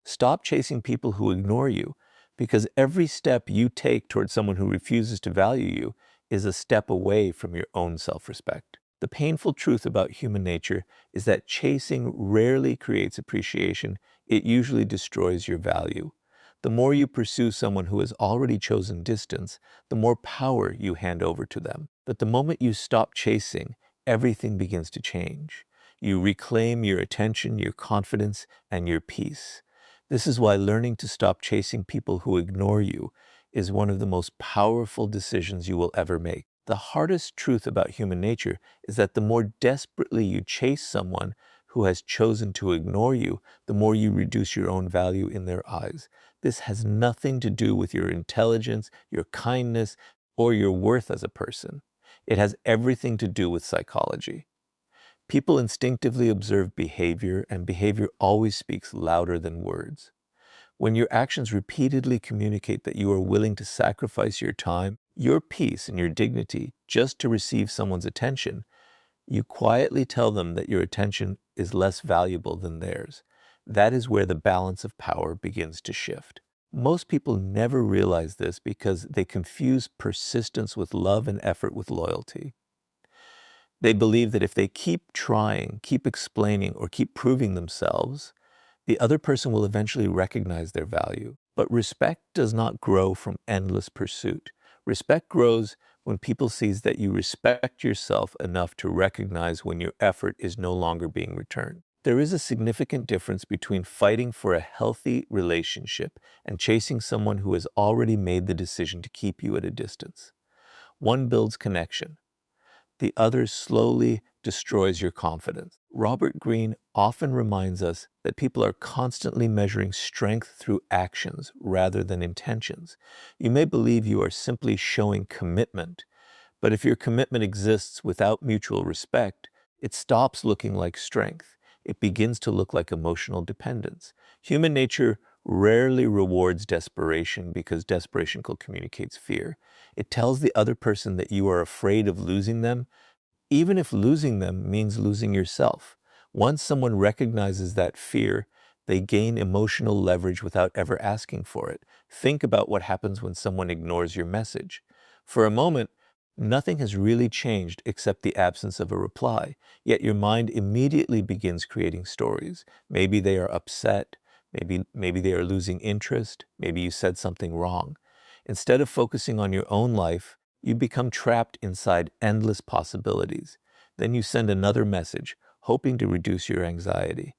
Stop chasing people who ignore you, because every step you take towards someone who refuses to value you is a step away from your own self-respect. The painful truth about human nature is that chasing rarely creates appreciation. It usually destroys your value. The more you pursue someone who has already chosen distance, the more power you hand over to them. But the moment you stop chasing, everything begins to change. You reclaim your attention, your confidence, and your peace. This is why learning to stop chasing people who ignore you is one of the most powerful decisions you will ever make. The hardest truth about human nature is that the more desperately you chase someone who has chosen to ignore you, the more you reduce your own value in their eyes. This has nothing to do with your intelligence, your kindness, or your worth as a person. It has everything to do with psychology. People instinctively observe behavior, and behavior always speaks louder than words. When your actions repeatedly communicate that you are willing to sacrifice your time, your peace, and your dignity just to receive someone's attention, you quietly tell them that your attention is less valuable than theirs. That is where the balance of power begins to shift. Most people never realize this because they confuse persistence with love and effort with loyalty. They believe that if they keep trying, keep explaining, or keep proving themselves, the other person will eventually recognize their value. But respect does not grow from endless pursuit. Respect grows when people see that you respect yourself enough to recognize when your effort is no longer being returned. There is a significant difference between fighting for a healthy relationship and chasing someone who has already made the decision to keep you at a distance. One builds connection. The other slowly destroys your confidence. Robert Greene often reminds us that people are constantly measuring strength through actions rather than intentions. You may believe you are simply showing commitment, but if your commitment exists without mutual respect, it stops looking like strength. It begins to look like emotional dependence. Human nature rarely rewards desperation because desperation communicates fear. It tells the other person that you are afraid of losing them, even if losing them means losing yourself. Once someone recognizes that fear, they gain emotional leverage without ever asking for it. Think about what happens when someone ignores your message. For a moment, nothing has really changed except the absence of a reply, yet your mind immediately begins creating stories. Maybe they are upset, maybe they are losing interest, maybe you said something wrong. Instead of focusing on your own life, you become trapped inside endless possibilities. Then you send another message, hoping to reduce your anxiety.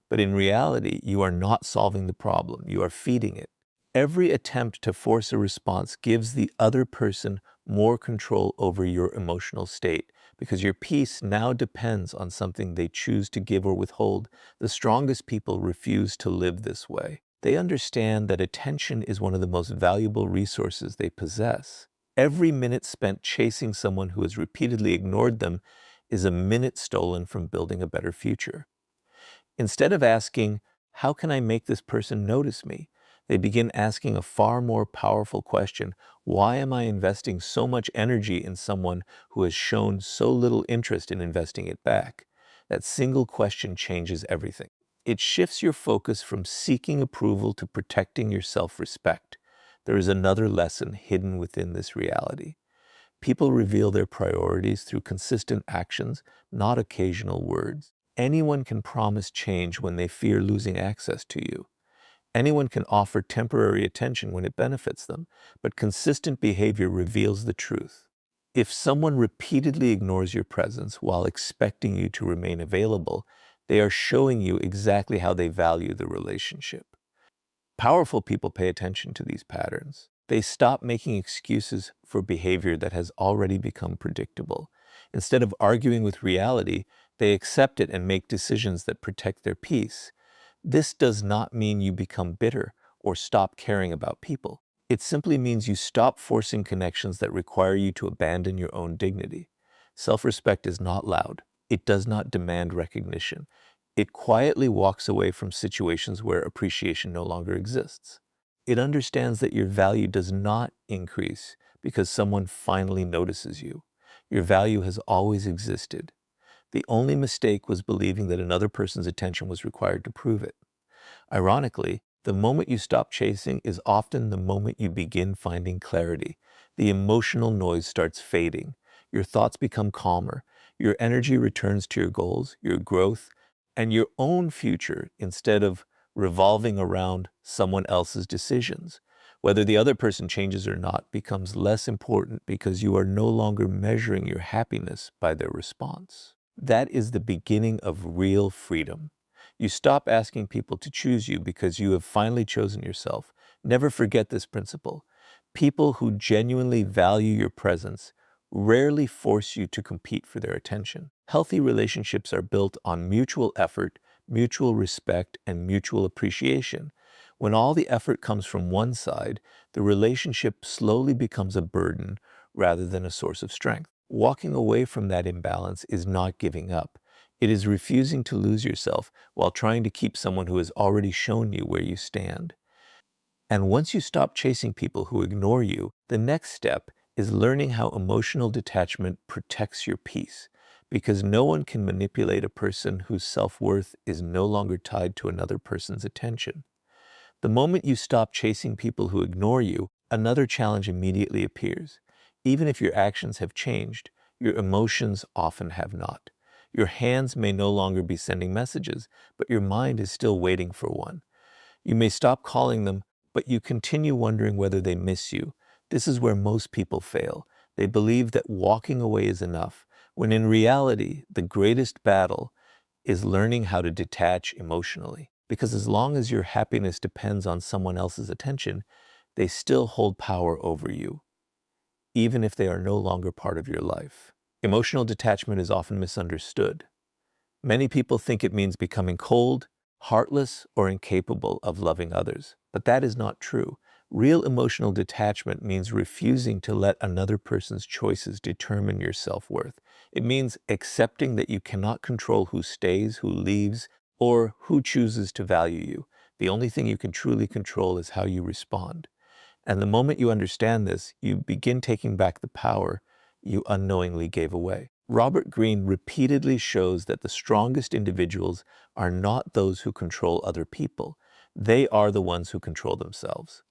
But in reality, you are not solving the problem, you are feeding it. Every attempt to force a response gives the other person more control over your emotional state, because your peace now depends on something they choose to give or withhold. The strongest people refuse to live this way. They understand that attention is one of the most valuable resources they possess. Every minute spent chasing someone who has repeatedly ignored them is a minute stolen from building a better future. Instead of asking, "How can I make this person notice me?" they begin asking a far more powerful question: why am I investing so much energy in someone who has shown so little interest in investing it back? That single question changes everything. It shifts your focus from seeking approval to protecting your self-respect. There is another lesson hidden within this reality. People reveal their priorities through consistent actions, not occasional words. Anyone can promise change when they fear losing access to you. Anyone can offer temporary attention when it benefits them, but consistent behavior reveals the truth. If someone repeatedly ignores your presence while expecting you to remain available, they are showing you exactly how they value the relationship. Powerful people pay attention to these patterns. They stop making excuses for behavior that has already become predictable. Instead of arguing with reality, they accept it and make decisions that protect their peace. This does not mean you become bitter or stop caring about people. It simply means you stop forcing connections that require you to abandon your own dignity. Self-respect is not loud. It does not demand recognition. It quietly walks away from situations where appreciation no longer exists. It understands that your value does not increase because someone finally notices you. Your value has always existed. The only mistake was believing that another person's attention was required to prove it. Ironically, The moment you stop chasing is often the moment you begin finding clarity. The emotional noise starts fading. Your thoughts become calmer. Your energy returns to your goals, your growth, and your own future instead of revolving around someone else's decisions. Whether the other person changes or not becomes less important because you are no longer measuring your happiness by their response. That is the beginning of real freedom. You stop asking people to choose you because you have finally chosen yourself. Never forget this principle. People who genuinely value your presence rarely force you to compete for their attention. Healthy relationships are built on mutual effort, mutual respect, and mutual appreciation. When all the effort comes from one side, the relationship slowly becomes a burden rather than a source of strength. Walking away from that imbalance is not giving up. It is refusing to lose yourself while trying to keep someone who has already shown you where you stand. And once you stop chasing people who ignore you, the next step is learning how emotional detachment protects your peace. Because no one can manipulate a person whose self-worth is no longer tied to another person's attention. The moment you stop chasing people who ignore you, another challenge immediately appears. Even if your actions have changed, your emotions often have not. Your hands may no longer be sending messages, but your mind is still waiting for one. You may stop calling them, but you continue wondering whether they miss you. This is where most people fail. They believe that walking away is enough, when in reality, the greatest battle is learning how to detach emotionally. Because as long as your happiness depends on someone else's attention, they still hold power over you, even if they are no longer part of your life. Emotional detachment is often misunderstood. Many people think it means becoming cold, heartless, or incapable of loving others. But that is not true. Real emotional detachment means refusing to let another person's choices determine your self-worth. It means accepting that you cannot control who stays, who leaves, or who chooses to value you. The only thing you can truly control is how you respond. And the moment you understand this, you begin taking back the power you unknowingly gave away. Robert Greene repeatedly shows that the strongest individuals are not those who control other people. They are the ones who control themselves.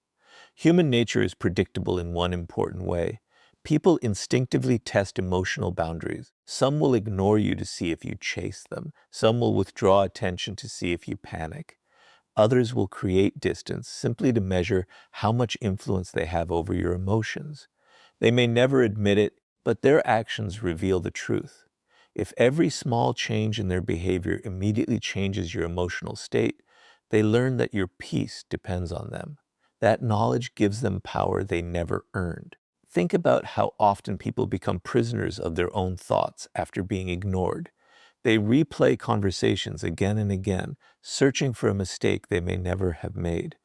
Human nature is predictable in one important way. People instinctively test emotional boundaries. Some will ignore you to see if you chase them. Some will withdraw attention to see if you panic. Others will create distance simply to measure how much influence they have over your emotions. They may never admit it, but their actions reveal the truth. If every small change in their behavior immediately changes your emotional state, they learn that your peace depends on them. That knowledge gives them power they never earned. Think about how often people become prisoners of their own thoughts after being ignored. They replay conversations again and again, searching for a mistake they may never have made.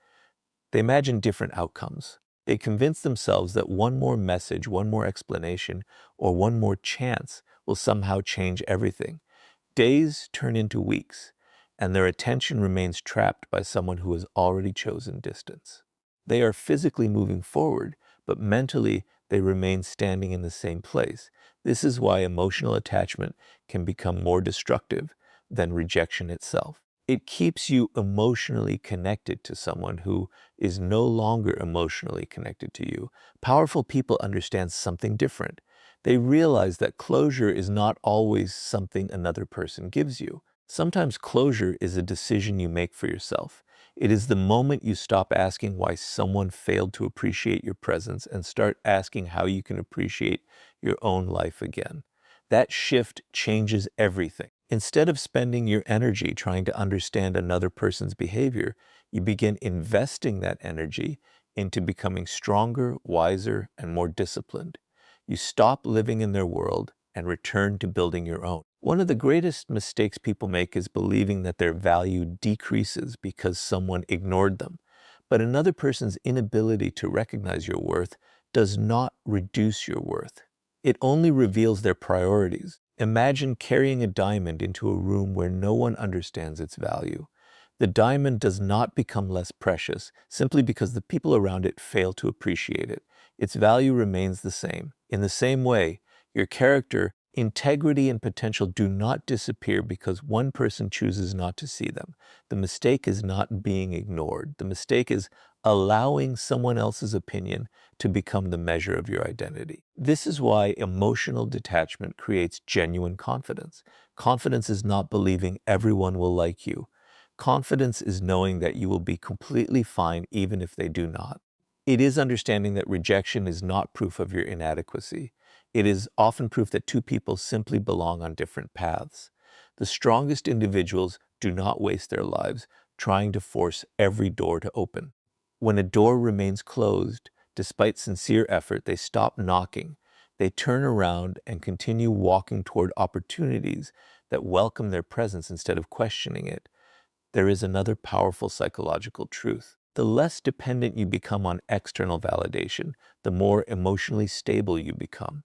They imagine different outcomes. They convince themselves that one more message, one more explanation, or one more chance will somehow change everything. Days turn into weeks, and their attention remains trapped by someone who has already chosen distance. They are physically moving forward, but mentally they remain standing in the same place. This is why emotional attachment can become more destructive than rejection itself. It keeps you emotionally connected to someone who is no longer emotionally connected to you. Powerful people understand something different. They realize that closure is not always something another person gives you. Sometimes closure is a decision you make for yourself. It is the moment you stop asking why someone failed to appreciate your presence and start asking how you can appreciate your own life again. That shift changes everything. Instead of spending your energy trying to understand another person's behavior, you begin investing that energy into becoming stronger, wiser, and more disciplined. You stop living in their world and return to building your own. One of the greatest mistakes people make is believing that their value decreases because someone ignored them. But another person's inability to recognize your worth does not reduce your worth. It only reveals their priorities. Imagine carrying a diamond into a room where no one understands its value. The diamond does not become less precious simply because the people around it fail to appreciate it. Its value remains the same. In the same way, your character, Integrity and potential do not disappear because one person chooses not to see them. The mistake is not being ignored. The mistake is allowing someone else's opinion to become the measure of your identity. This is why emotional detachment creates genuine confidence. Confidence is not believing everyone will like you. Confidence is knowing that you will be completely fine even if they do not. It is understanding that rejection is not proof of your inadequacy. It is often proof that two people simply belong on different paths. The strongest individuals do not waste their lives trying to force every door to open. When a door remains closed, despite sincere effort, they stop knocking. They turn around and continue walking toward opportunities that welcome their presence instead of questioning it. There is another powerful psychological truth. The less dependent you become on external validation, the more emotionally stable you become.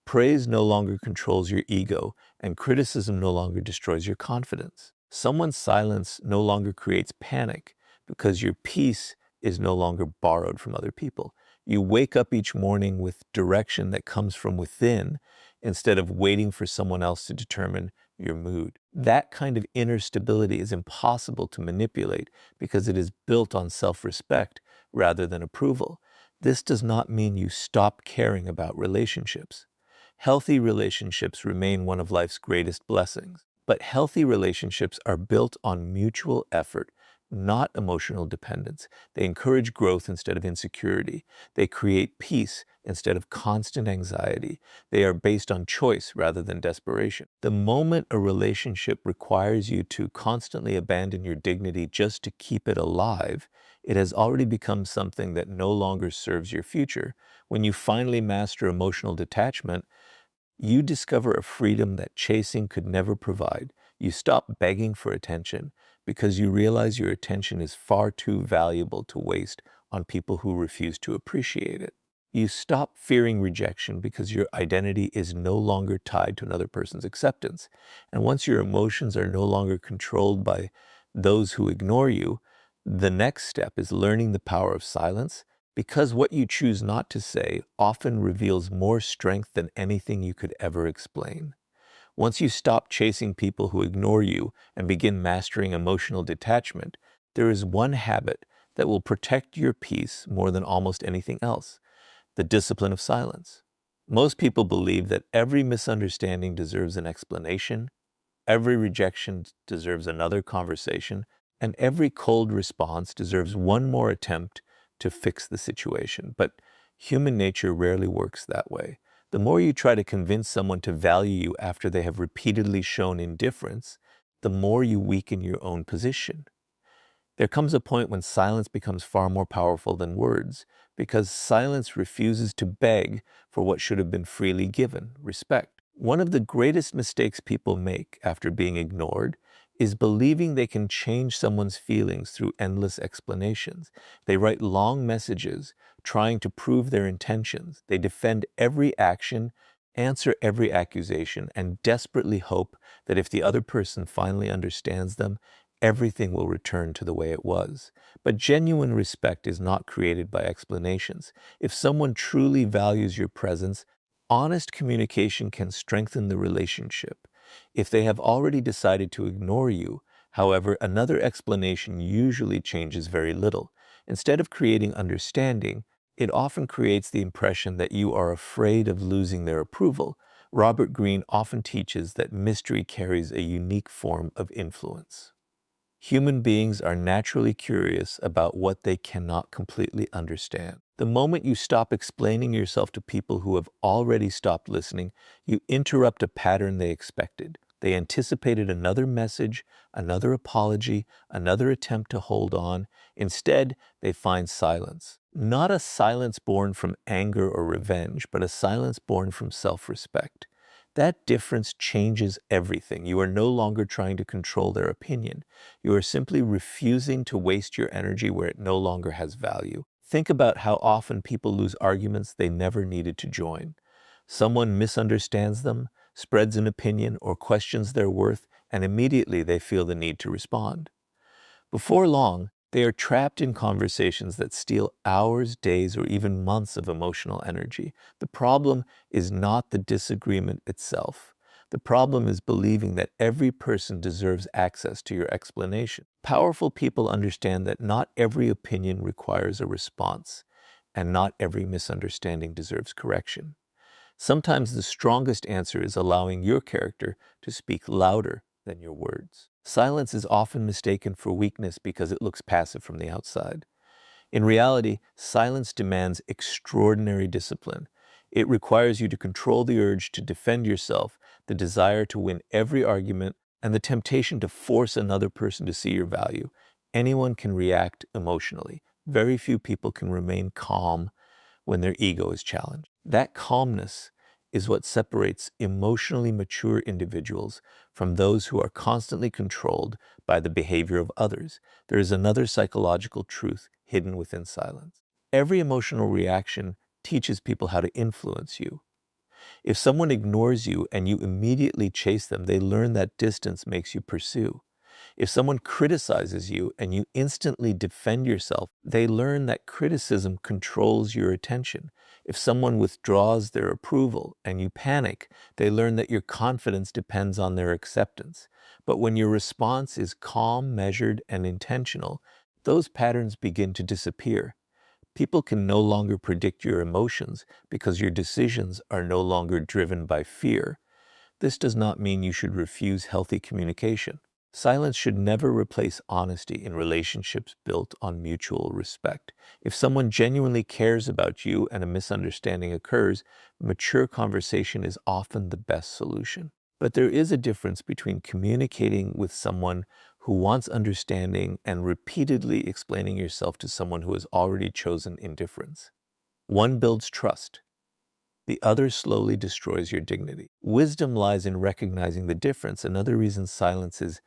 Praise no longer controls your ego, and criticism no longer destroys your confidence. Someone's silence no longer creates panic because your peace is no longer borrowed from other people. You wake up each morning with direction that comes from within instead of waiting for someone else to determine your mood. That kind of inner stability is impossible to manipulate because it is built on self-respect rather than approval. This does not mean you stop caring about relationships. Healthy relationships remain one of life's greatest blessings, but healthy relationships are built on mutual effort, not emotional dependence. They encourage growth instead of insecurity. They create peace instead of constant anxiety. They are based on choice rather than desperation. The moment a relationship requires you to constantly abandon your dignity just to keep it alive, it has already become something that no longer serves your future. When you finally master emotional detachment, you discover a freedom that chasing could never provide. You stop begging for attention because you realize your attention is far too valuable to waste on people who refuse to appreciate it. You stop fearing rejection because your identity is no longer tied to another person's acceptance. And once your emotions are no longer controlled by those who ignore you, the next step is learning the power of silence, because what you choose not to say often reveals more strength than anything you could ever explain. Once you stop chasing people who ignore you and begin mastering emotional detachment, there is one habit that will protect your peace more than almost anything else: the discipline of silence. Most people believe that every misunderstanding deserves an explanation, every rejection deserves another conversation, and every cold response deserves one more attempt to fix the situation. But human nature rarely works that way. The more you try to convince someone to value you after they have repeatedly shown indifference, the more you weaken your own position. There comes a point when silence becomes far more powerful than words, because silence refuses to beg for what should have been freely given: respect. One of the greatest mistakes people make after being ignored is believing they can change someone's feelings through endless explanations. They write long messages trying to prove their intentions. They defend every action, answer every accusation, and desperately hope that if the other person finally understands them, everything will return to the way it was. But genuine respect is not created by explanations. If someone truly values your presence, honest communication can strengthen the relationship. If they have already decided to ignore you, however, another explanation usually changes very little. Instead of creating understanding, it often creates the impression that you are afraid of losing their approval. Robert Greene often teaches that mystery carries a unique form of influence. Human beings are naturally curious about what they cannot completely understand. The moment you stop explaining yourself to people who have already stopped listening, you interrupt a pattern they expected. They anticipated another message, another apology, another attempt to hold on. Instead, they find silence. Not a silence born from anger or revenge, but a silence born from self-respect. That difference changes everything. You are no longer trying to control their opinion. You are simply refusing to waste your energy where it no longer has value. Think about how often people lose arguments they never needed to join. Someone misunderstands them, spreads an opinion, or questions their worth, and immediately they feel the need to respond. Before long, They are trapped in conversations that steal hours, days, or even months of emotional energy. The problem is not the disagreement itself. The problem is believing that every person deserves access to your explanation. Powerful people understand that not every opinion requires a response, and not every misunderstanding deserves correction. Sometimes the strongest answer is allowing your character to speak louder than your words. Silence is often mistaken for weakness because it looks passive from the outside. In reality, silence demands extraordinary discipline. It requires you to control the urge to defend yourself, the desire to win every argument, and the temptation to force another person to see your value. Anyone can react emotionally. Very few people can remain calm when their ego is challenged. That calmness is what separates emotionally mature individuals from those who are constantly controlled by the behavior of others. There is another psychological truth hidden within silence. Every emotional reaction teaches people how to influence you. If someone ignores you and you immediately chase them, they learn that distance makes you pursue. If someone criticizes you and you instantly defend yourself, they learn that criticism controls your attention. If someone withdraws their approval and you panic, they learn that your confidence depends on their acceptance. But when your response is calm, measured, and intentional, those patterns begin to disappear. People can no longer predict your emotions because your decisions are no longer driven by fear. This does not mean you should refuse healthy communication. Silence should never replace honesty in relationships built on mutual respect. If someone genuinely cares about you and a misunderstanding occurs, mature conversation is often the best solution. But there is a difference between communicating with someone who wants understanding and repeatedly explaining yourself to someone who has already chosen indifference. One builds trust. The other slowly destroys your dignity. Wisdom lies in recognizing the difference. Another reason silence is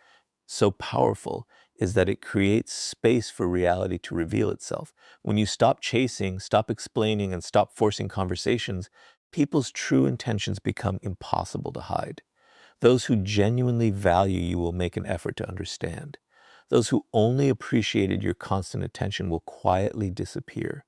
so powerful is that it creates space for reality to reveal itself. When you stop chasing, stop explaining, and stop forcing conversations, people's true intentions become impossible to hide. Those who genuinely value you will make an effort to understand. Those who only appreciated your constant attention will quietly disappear.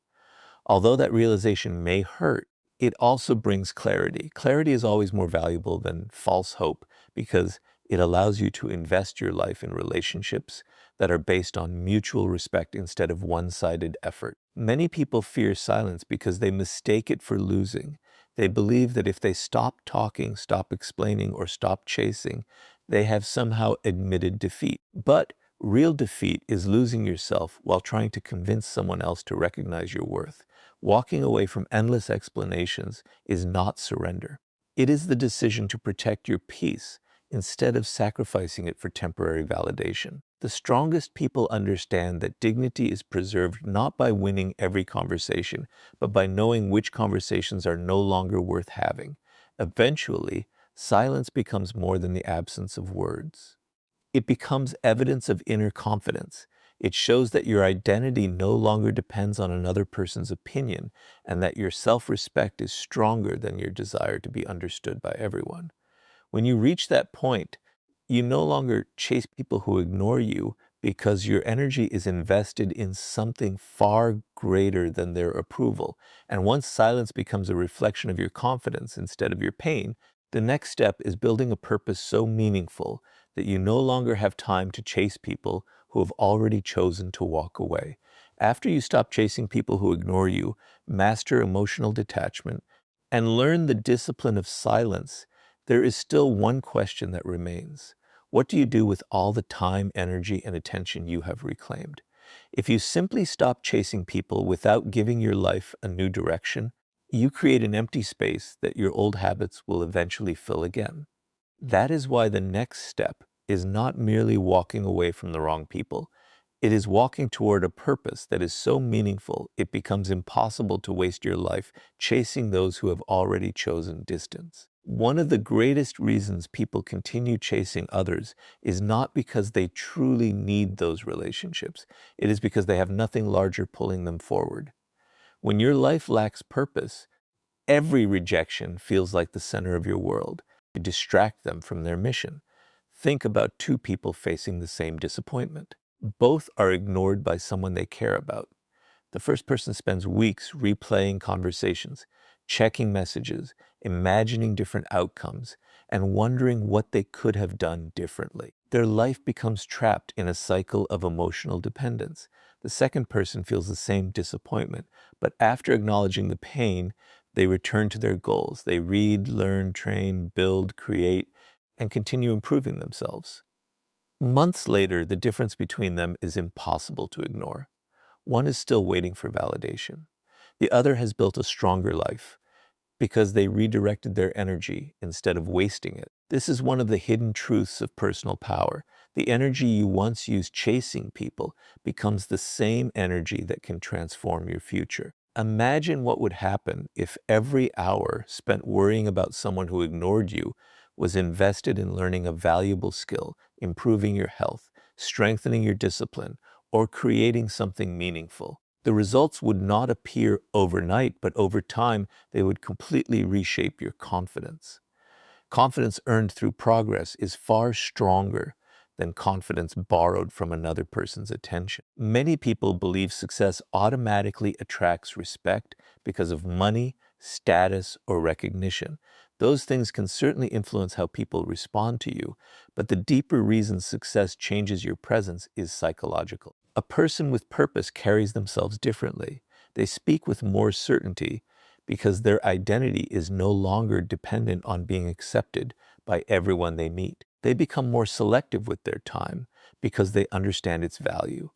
Although that realization may hurt, it also brings clarity. Clarity is always more valuable than false hope because it allows you to invest your life in relationships that are based on mutual respect instead of one-sided effort. Many people fear silence because they mistake it for losing. They believe that if they stop talking, stop explaining, or stop chasing, they have somehow admitted defeat. But real defeat is losing yourself while trying to convince someone else to recognize your worth. Walking away from endless explanations is not surrender. It is the decision to protect your peace instead of sacrificing it for temporary validation. The strongest people understand that dignity is preserved not by winning every conversation, but by knowing which conversations are no longer worth having. Eventually, silence becomes more than the absence of words. It becomes evidence of inner confidence. It shows that your identity no longer depends on another person's opinion and that your self-respect is stronger than your desire to be understood by everyone. When you reach that point, you no longer chase people who ignore you because your energy is invested in something far greater than their approval. And once silence becomes a reflection of your confidence instead of your pain, the next step is building a purpose so meaningful that you no longer have time to chase people who have already chosen to walk away. After you stop chasing people who ignore you, master emotional detachment, and learn the discipline of silence, there is still one question that remains. What do you do with all the time, energy, and attention you have reclaimed? If you simply stop chasing people without giving your life a new direction, you create an empty space that your old habits will eventually fill again. That is why the next step is not merely walking away from the wrong people. It is walking toward a purpose that is so meaningful it becomes impossible to waste your life chasing those who have already chosen distance. One of the greatest reasons people continue chasing others is not because they truly need those relationships. It is because they have nothing larger pulling them forward. When your life lacks purpose, every rejection feels like the center of your world to distract them from their mission. Think about two people facing the same disappointment. Both are ignored by someone they care about. The first person spends weeks replaying conversations, checking messages, imagining different outcomes, and wondering what they could have done differently. Their life becomes trapped in a cycle of emotional dependence. The second person feels the same disappointment, but after acknowledging the pain, they return to their goals. They read, learn, train, build, create, and continue improving themselves. Months later, the difference between them is impossible to ignore. One is still waiting for validation. The other has built a stronger life because they redirected their energy instead of wasting it. This is one of the hidden truths of personal power. The energy you once used chasing people becomes the same energy that can transform your future. Imagine what would happen if every hour spent worrying about someone who ignored you was invested in learning a valuable skill, improving your health, strengthening your discipline, or creating something meaningful. The results would not appear overnight, but over time, they would completely reshape your confidence. Confidence earned through progress is far stronger than confidence borrowed from another person's attention. Many people believe success automatically attracts respect because of money, status, or recognition. Those things can certainly influence how people respond to you, but the deeper reason success changes your presence is psychological. A person with purpose carries themselves differently. They speak with more certainty because their identity is no longer dependent on being accepted by everyone they meet. They become more selective with their time because they understand its value.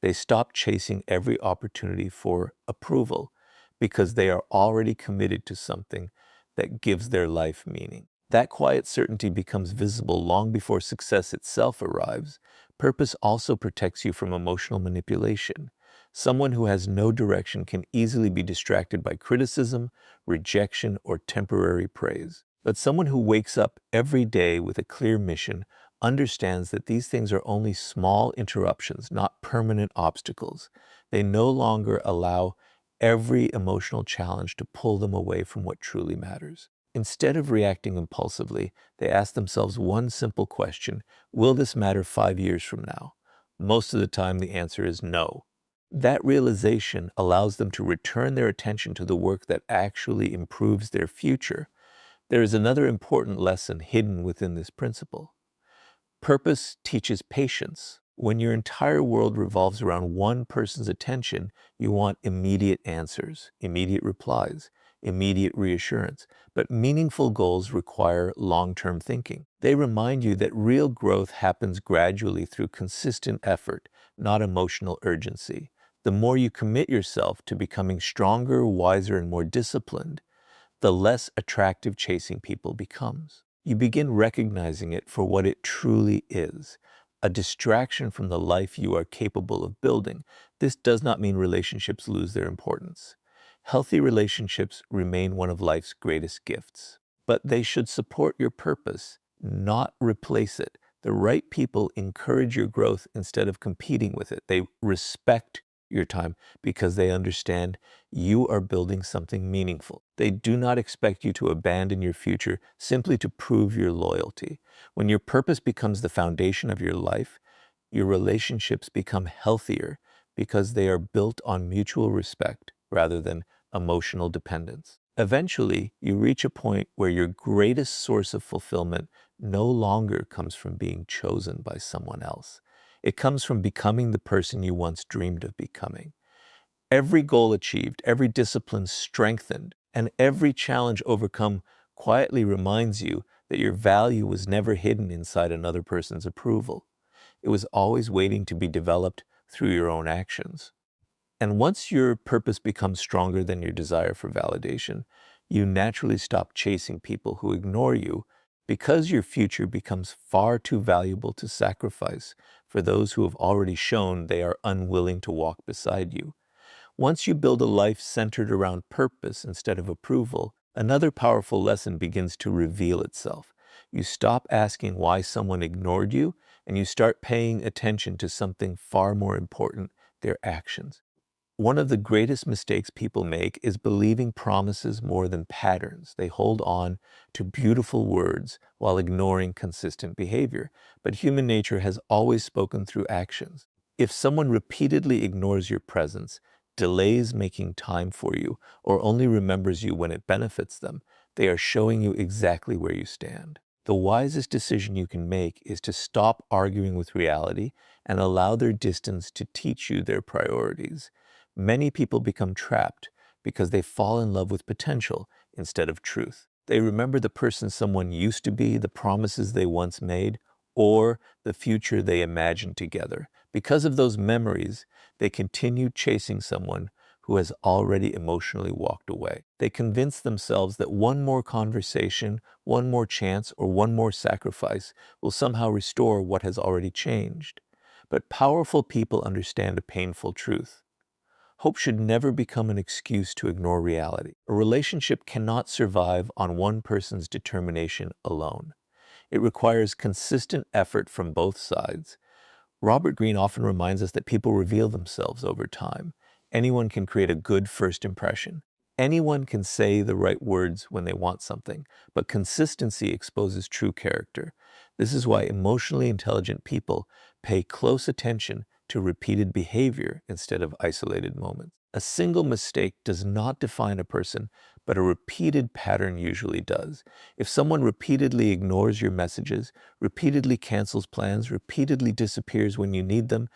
They stop chasing every opportunity for approval because they are already committed to something that gives their life meaning. That quiet certainty becomes visible long before success itself arrives. Purpose also protects you from emotional manipulation. Someone who has no direction can easily be distracted by criticism, rejection, or temporary praise. But someone who wakes up every day with a clear mission understands that these things are only small interruptions, not permanent obstacles. They no longer allow every emotional challenge to pull them away from what truly matters. Instead of reacting impulsively, they ask themselves one simple question: will this matter 5 years from now? Most of the time, the answer is no. That realization allows them to return their attention to the work that actually improves their future. There is another important lesson hidden within this principle. Purpose teaches patience. When your entire world revolves around one person's attention, you want immediate answers, immediate replies, immediate reassurance. But meaningful goals require long-term thinking. They remind you that real growth happens gradually through consistent effort, not emotional urgency. The more you commit yourself to becoming stronger, wiser, and more disciplined, the less attractive chasing people becomes. You begin recognizing it for what it truly is, a distraction from the life you are capable of building. This does not mean relationships lose their importance. Healthy relationships remain one of life's greatest gifts, but they should support your purpose, not replace it. The right people encourage your growth instead of competing with it. They respect your time because they understand you are building something meaningful. They do not expect you to abandon your future simply to prove your loyalty. When your purpose becomes the foundation of your life, your relationships become healthier because they are built on mutual respect rather than emotional dependence. Eventually, you reach a point where your greatest source of fulfillment no longer comes from being chosen by someone else. It comes from becoming the person you once dreamed of becoming. Every goal achieved, every discipline strengthened, and every challenge overcome quietly reminds you that your value was never hidden inside another person's approval. It was always waiting to be developed through your own actions. And once your purpose becomes stronger than your desire for validation, you naturally stop chasing people who ignore you because your future becomes far too valuable to sacrifice for those who have already shown they are unwilling to walk beside you. Once you build a life centered around purpose instead of approval, another powerful lesson begins to reveal itself. You stop asking why someone ignored you, and you start paying attention to something far more important: their actions. One of the greatest mistakes people make is believing promises more than patterns. They hold on to beautiful words while ignoring consistent behavior. But human nature has always spoken through actions. If someone repeatedly ignores your presence, delays making time for you, or only remembers you when it benefits them, they are showing you exactly where you stand. The wisest decision you can make is to stop arguing with reality and allow their distance to teach you their priorities. Many people become trapped because they fall in love with potential instead of truth. They remember the person someone used to be, the promises they once made, or the future they imagined together. Because of those memories, they continue chasing someone who has already emotionally walked away. They convince themselves that one more conversation, one more chance, or one more sacrifice will somehow restore what has already changed. But powerful people understand a painful truth. Hope should never become an excuse to ignore reality. A relationship cannot survive on one person's determination alone. It requires consistent effort from both sides. Robert Greene often reminds us that people reveal themselves over time. Anyone can create a good first impression. Anyone can say the right words when they want something, but consistency exposes true character. This is why emotionally intelligent people pay close attention to repeated behavior instead of isolated moments. A single mistake does not define a person, but a repeated pattern usually does. If someone repeatedly ignores your messages, repeatedly cancels plans, repeatedly disappears when you need them,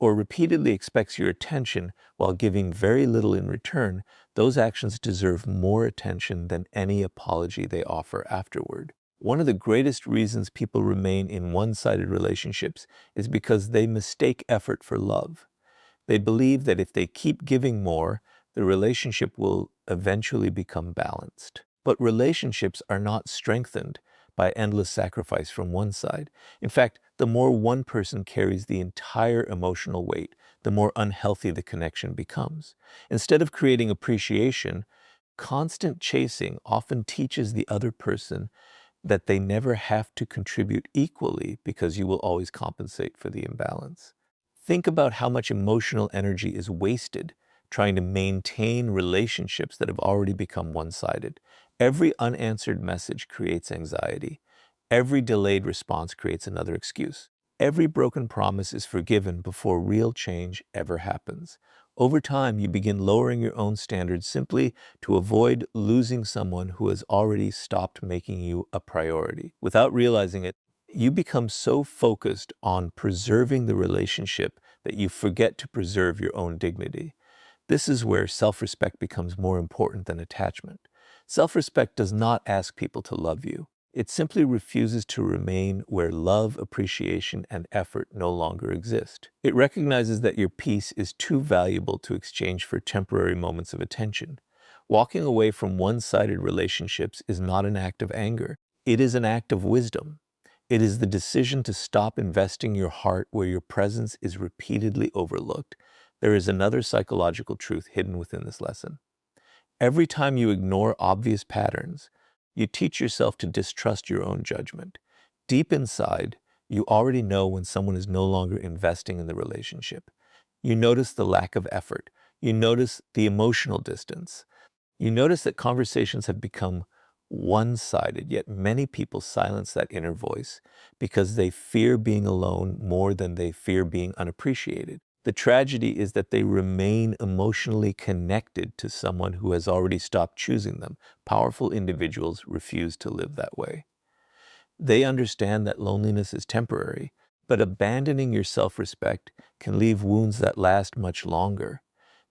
or repeatedly expects your attention while giving very little in return, those actions deserve more attention than any apology they offer afterward. One of the greatest reasons people remain in one-sided relationships is because they mistake effort for love. They believe that if they keep giving more, the relationship will eventually become balanced. But relationships are not strengthened by endless sacrifice from one side. In fact, the more one person carries the entire emotional weight, the more unhealthy the connection becomes. Instead of creating appreciation, constant chasing often teaches the other person that they never have to contribute equally because you will always compensate for the imbalance. Think about how much emotional energy is wasted trying to maintain relationships that have already become one-sided. Every unanswered message creates anxiety. Every delayed response creates another excuse. Every broken promise is forgiven before real change ever happens. Over time, you begin lowering your own standards simply to avoid losing someone who has already stopped making you a priority. Without realizing it, you become so focused on preserving the relationship that you forget to preserve your own dignity. This is where self-respect becomes more important than attachment. Self-respect does not ask people to love you. It simply refuses to remain where love, appreciation, and effort no longer exist. It recognizes that your peace is too valuable to exchange for temporary moments of attention. Walking away from one-sided relationships is not an act of anger. It is an act of wisdom. It is the decision to stop investing your heart where your presence is repeatedly overlooked. There is another psychological truth hidden within this lesson. Every time you ignore obvious patterns, you teach yourself to distrust your own judgment. Deep inside, you already know when someone is no longer investing in the relationship. You notice the lack of effort. You notice the emotional distance. You notice that conversations have become one-sided, yet many people silence that inner voice because they fear being alone more than they fear being unappreciated. The tragedy is that they remain emotionally connected to someone who has already stopped choosing them. Powerful individuals refuse to live that way. They understand that loneliness is temporary, but abandoning your self-respect can leave wounds that last much longer.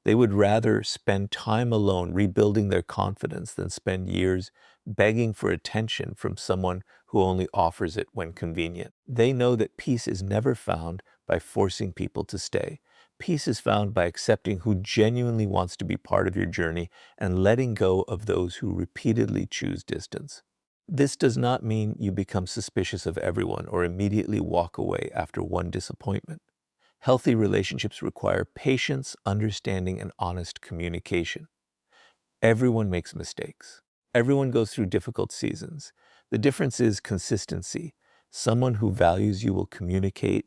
They would rather spend time alone rebuilding their confidence than spend years begging for attention from someone who only offers it when convenient. They know that peace is never found by forcing people to stay. Peace is found by accepting who genuinely wants to be part of your journey and letting go of those who repeatedly choose distance. This does not mean you become suspicious of everyone or immediately walk away after one disappointment. Healthy relationships require patience, understanding, and honest communication. Everyone makes mistakes. Everyone goes through difficult seasons. The difference is consistency. Someone who values you will communicate,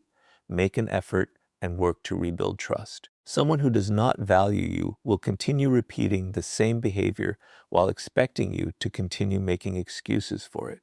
make an effort, and work to rebuild trust. Someone who does not value you will continue repeating the same behavior while expecting you to continue making excuses for it.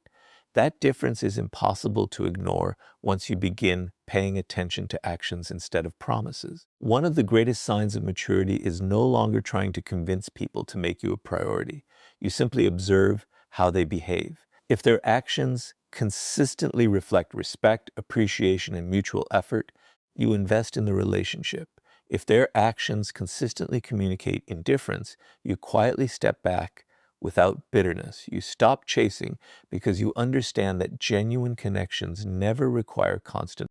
That difference is impossible to ignore once you begin paying attention to actions instead of promises. One of the greatest signs of maturity is no longer trying to convince people to make you a priority. You simply observe how they behave. If their actions consistently reflect respect, appreciation, and mutual effort, you invest in the relationship. If their actions consistently communicate indifference, you quietly step back without bitterness. You stop chasing because you understand that genuine connections never require constant